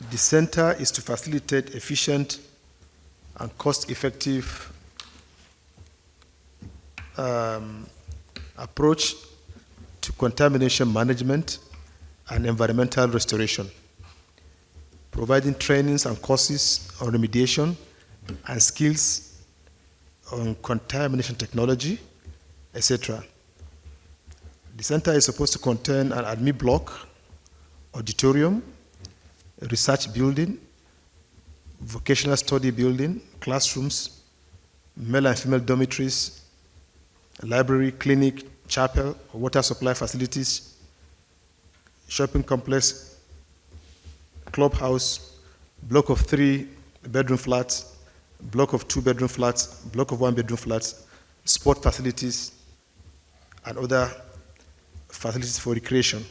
The center is to facilitate efficient and cost-effective approach to contamination management and environmental restoration, providing trainings and courses on remediation and skills on contamination technology, etc. The center is supposed to contain an admin block, auditorium, a research building, vocational study building, classrooms, male and female dormitories, library, clinic, chapel, water supply facilities, shopping complex, clubhouse, block of 3-bedroom flats, block of 2-bedroom flats, block of 1-bedroom flats, sport facilities, and other facilities for recreation.